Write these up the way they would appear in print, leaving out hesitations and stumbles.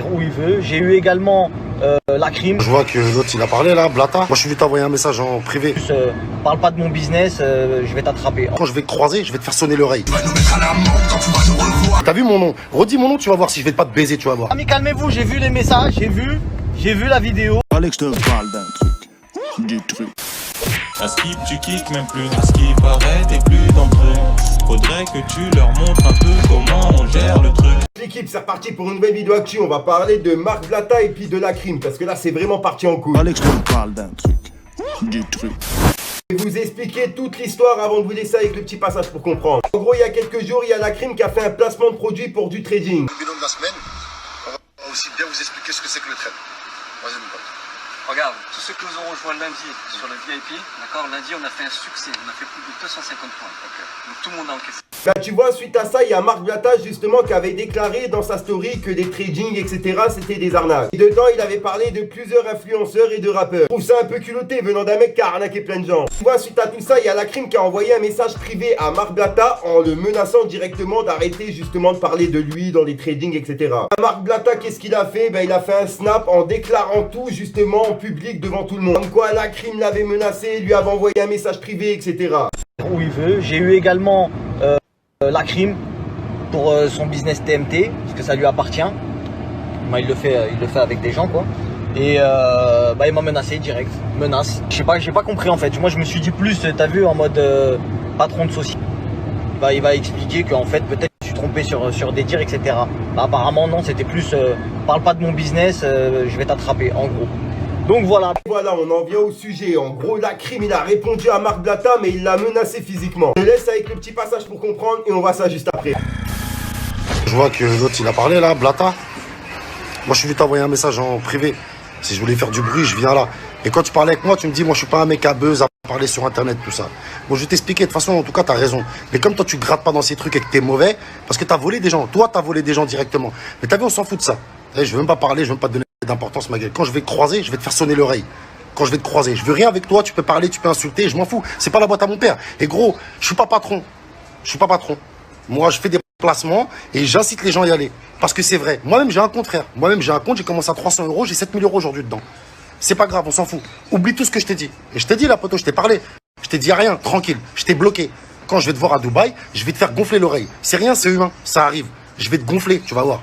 où il veut. J'ai eu également la crime. Je vois que l'autre il a parlé là, Blata. Moi je suis venu t'envoyer un message en privé. Parle pas de mon business, je vais t'attraper. Quand je vais te croiser, je vais te faire sonner l'oreille. T'as vu mon nom? Redis mon nom, tu vas voir si je vais pas te baiser, tu vas voir. Amis, calmez-vous, j'ai vu les messages, j'ai vu la vidéo. Alex, je te parle d'un truc. Du truc. À Skip, tu kicks même plus. À ce qui paraît, t'es plus dans le truc. Faudrait que tu leur montres un peu comment on gère le truc. L'équipe, c'est reparti pour une nouvelle vidéo actu. On va parler de Marc Blata et puis de la crime. Parce que là, c'est vraiment parti en couille. Alex, je te parle d'un truc. Du truc. Je vais vous expliquer toute l'histoire avant de vous laisser avec le petit passage pour comprendre. En gros, il y a quelques jours, il y a la crime qui a fait un placement de produit pour du trading. Le bilan de la semaine, on va aussi bien vous expliquer ce que c'est que le trade. Vas-y mon pote. Regarde, tous ceux qui nous ont rejoints lundi sur le VIP, d'accord, lundi on a fait un succès, on a fait plus de 250 points, donc tout le monde a encaissé. Bah tu vois, suite à ça, il y a Marc Blata justement qui avait déclaré dans sa story que des trading, etc. c'était des arnaques. Et dedans, il avait parlé de plusieurs influenceurs et de rappeurs. Je trouve ça un peu culotté venant d'un mec qui a arnaqué plein de gens. Tu vois, suite à tout ça, il y a la crime qui a envoyé un message privé à Marc Blata en le menaçant directement d'arrêter justement de parler de lui dans les trading, etc. Marc Blata, qu'est-ce qu'il a fait? Bah il a fait un snap en déclarant tout justement en public devant tout le monde. Comme quoi la crime l'avait menacé, lui avait envoyé un message privé, etc. Où il veut. J'ai eu également la crime pour son business TMT, parce que ça lui appartient. Bah, il le fait avec des gens quoi. Et bah, il m'a menacé direct. Menace. J'ai pas compris en fait. Moi je me suis dit plus, t'as vu, en mode patron de société. Bah, il va expliquer qu'en fait peut-être je suis trompé sur des tirs, etc. Bah, apparemment non, c'était plus parle pas de mon business, je vais t'attraper en gros. Donc voilà. Voilà, on en vient au sujet. En gros, la crime, il a répondu à Marc Blata, mais il l'a menacé physiquement. Je laisse avec le petit passage pour comprendre et on voit ça juste après. Je vois que l'autre il a parlé là, Blata. Moi je suis venu t'envoyer un message en privé. Si je voulais faire du bruit, je viens là. Et quand tu parlais avec moi, tu me dis, moi je suis pas un mec à buzz à parler sur internet, tout ça. Bon, je vais t'expliquer, de toute façon, en tout cas, t'as raison. Mais comme toi, tu grattes pas dans ces trucs et que t'es mauvais, parce que t'as volé des gens. Toi, t'as volé des gens directement. Mais t'as vu, on s'en fout de ça. Je veux même pas parler, je veux même pas te donner d'importance, ma gueule. Quand je vais te croiser, je vais te faire sonner l'oreille. Quand je vais te croiser, je veux rien avec toi, tu peux parler, tu peux insulter, je m'en fous. C'est pas la boîte à mon père. Et gros, je suis pas patron. Je suis pas patron. Moi, je fais des placements et j'incite les gens à y aller. Parce que c'est vrai. Moi-même, j'ai un compte, frère. Moi-même, j'ai un compte, j'ai commencé à 300 €, j'ai 7000 € aujourd'hui dedans. C'est pas grave, on s'en fout. Oublie tout ce que je t'ai dit. Et je t'ai dit, là, poto, je t'ai parlé. Je t'ai dit rien, tranquille. Je t'ai bloqué. Quand je vais te voir à Dubaï, je vais te faire gonfler l'oreille. C'est rien, c'est humain. Ça arrive. Je vais te gonfler, tu vas voir.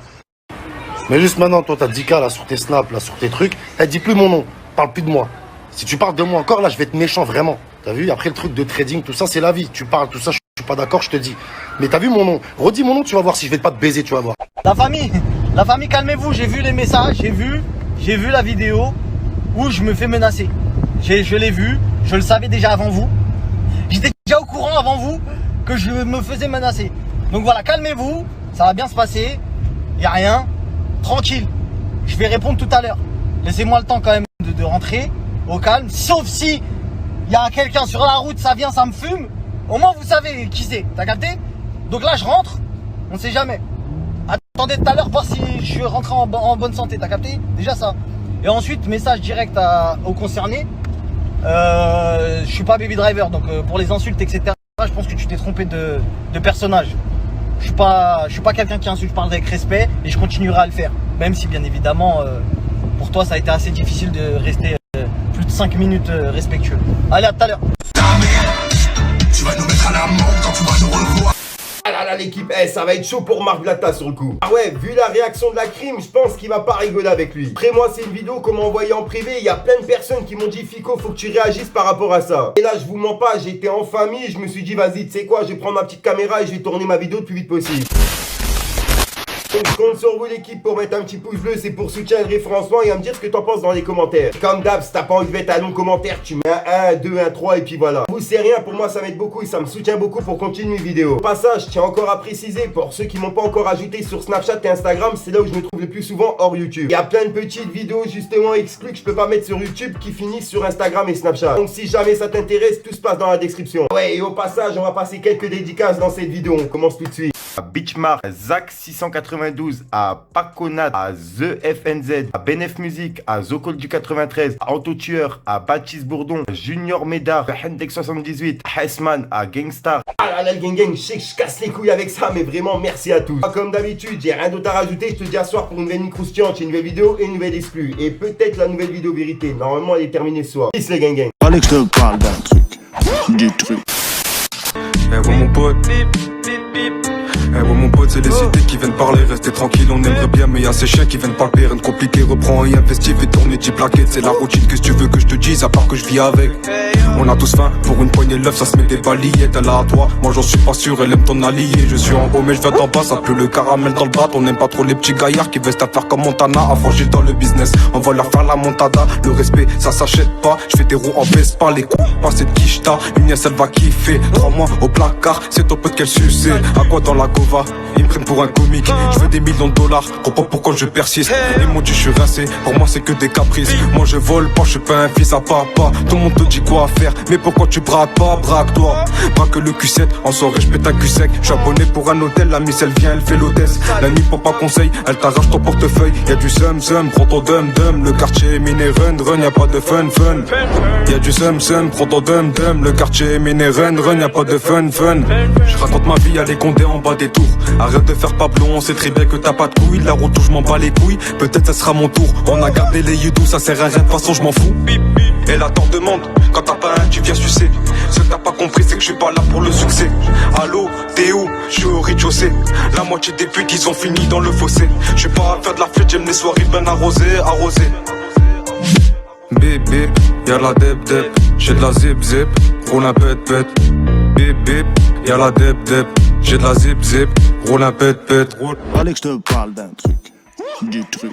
Mais juste maintenant, toi, t'as 10K là sur tes snaps, là sur tes trucs. Elle dit plus mon nom. Parle plus de moi. Si tu parles de moi encore, là, je vais être méchant, vraiment. T'as vu? Après, le truc de trading, tout ça, c'est la vie. Tu parles, tout ça, je suis pas d'accord, je te dis. Mais t'as vu mon nom? Redis mon nom, tu vas voir si je vais pas te baiser, tu vas voir. La famille, calmez-vous, j'ai vu les messages, j'ai vu la vidéo où je me fais menacer. Je l'ai vu, je le savais déjà avant vous. J'étais déjà au courant avant vous que je me faisais menacer. Donc voilà, calmez-vous, ça va bien se passer. Y a rien, tranquille. Je vais répondre tout à l'heure. Laissez-moi le temps quand même de rentrer au calme. Sauf si il y a quelqu'un sur la route, ça vient, ça me fume. Au moins vous savez qui c'est, t'as capté? Donc là je rentre, on sait jamais. Attendez tout à l'heure voir si je suis rentré en bonne santé, t'as capté? Déjà ça. Et ensuite, message direct aux concernés. Je suis pas baby driver, donc pour les insultes, etc. Je pense que tu t'es trompé de personnage. Je suis pas quelqu'un qui insulte, je parle avec respect et je continuerai à le faire. Même si bien évidemment, pour toi ça a été assez difficile de rester plus de 5 minutes respectueux. Allez, à tout à l'heure. Tu vas nous mettre à l'amende quand tu vas nous revoir. Ah là là l'équipe, ça va être chaud pour Marc Blata sur le coup. Ah ouais, vu la réaction de la crime, je pense qu'il va pas rigoler avec lui. Après moi, c'est une vidéo qu'on m'a envoyée en privé. Il y a plein de personnes qui m'ont dit Fico, faut que tu réagisses par rapport à ça. Et là, je vous mens pas, j'étais en famille, je me suis dit vas-y, tu sais quoi, je vais prendre ma petite caméra et je vais tourner ma vidéo le plus vite possible. Donc je compte sur vous l'équipe pour mettre un petit pouce bleu, c'est pour soutenir le référencement et à me dire ce que t'en penses dans les commentaires. Comme d'hab, si t'as pas envie de mettre un long commentaire, tu mets un 1, 2, 1, 3 et puis voilà. Vous c'est rien, pour moi ça m'aide beaucoup et ça me soutient beaucoup pour continuer mes vidéos. Au passage, je tiens encore à préciser, pour ceux qui m'ont pas encore ajouté sur Snapchat et Instagram, c'est là où je me trouve le plus souvent hors YouTube. Il y a plein de petites vidéos justement exclues que je peux pas mettre sur YouTube qui finissent sur Instagram et Snapchat. Donc si jamais ça t'intéresse, tout se passe dans la description. Ouais, et au passage, on va passer quelques dédicaces dans cette vidéo, on commence tout de suite. à Beachmark, à Zach692, à Paconat, à The FNZ, à Benef Music, à Zocol du 93, à Autotueur, à Baptiste Bourdon, à Junior Médard, à Hendex78, à Hessman, à Gangstar. Ah là là, le gang, je sais que je casse les couilles avec ça, mais vraiment merci à tous. Comme d'habitude, j'ai rien d'autre à rajouter, je te dis à soir pour une nouvelle croustillante, une nouvelle vidéo et une nouvelle exclue. Et peut-être la nouvelle vidéo vérité, normalement elle est terminée ce soir. Peace les gang. Fallait que je te parle d'un truc, du truc. Eh ouais mon pote, eh ouais mon pote, c'est les cités qui viennent parler, restez tranquille, on aimerait bien mais y'a ces chiens qui viennent palper, rien de compliqué, reprends et investis, fais tourner 10 plaquettes, c'est la routine, qu'est-ce que tu veux que je te dise, à part que je vis avec. On a tous faim, pour une poignée de l'œuf ça se met des balayettes, elle a à toi, moi j'en suis pas sûr, elle aime ton allié, je suis en haut mais je viens d'en bas, ça pue le caramel dans le bras, on aime pas trop les petits gaillards qui veulent à faire comme Montana, à franchir dans le business, on va leur faire la montada, le respect ça s'achète pas, je fais des roues en Vespa, les coups passés de quicheta, une nièce elle va kiffer, 3 mois au placard, c'est ton pote qu'elle sucée, à quoi dans la gova, ils me prennent pour un comique, je veux des millions de dollars, comprends pourquoi je persiste, ils m'ont dit je suis rincé, pour moi c'est que des caprices, moi je vole pas, je suis pas un fils à papa, tout le monde te dit quoi faire, mais pourquoi tu braques pas, braque-toi, braque le Q7, en soirée je pète un cul sec, je suis abonné pour un hôtel, la miss elle vient, elle fait l'hôtesse, la nuit pour pas conseil, elle t'arrache ton portefeuille, y'a du zum, prends ton dum, le quartier est miné run, y'a pas de fun, y'a du zum, prends ton dum, le quartier est miné run, y'a pas de fun, je raconte ma vie à les condés en bas des tours, arrête de faire Pablo, on sait très bien que t'as pas de couilles, la route où je m'en bats les couilles, peut-être ça sera mon tour, on a gardé les youdous, ça sert à rien, de toute façon je m'en fous, et là t'en demande, quand t'as pas un tu viens sucer, ce que t'as pas compris c'est que je suis pas là pour le succès, allô, t'es où, je suis au rez-de-chaussée, la moitié des putes ils ont fini dans le fossé, je suis pas à faire de la fête, j'aime les soirées bien arrosées, bip bip, y'a la deb, j'ai de la zip, roule un pet, bip bip, y'a la deb, j'ai de la zip, roule un pet, roule. Fallait que je te parle d'un truc, du truc.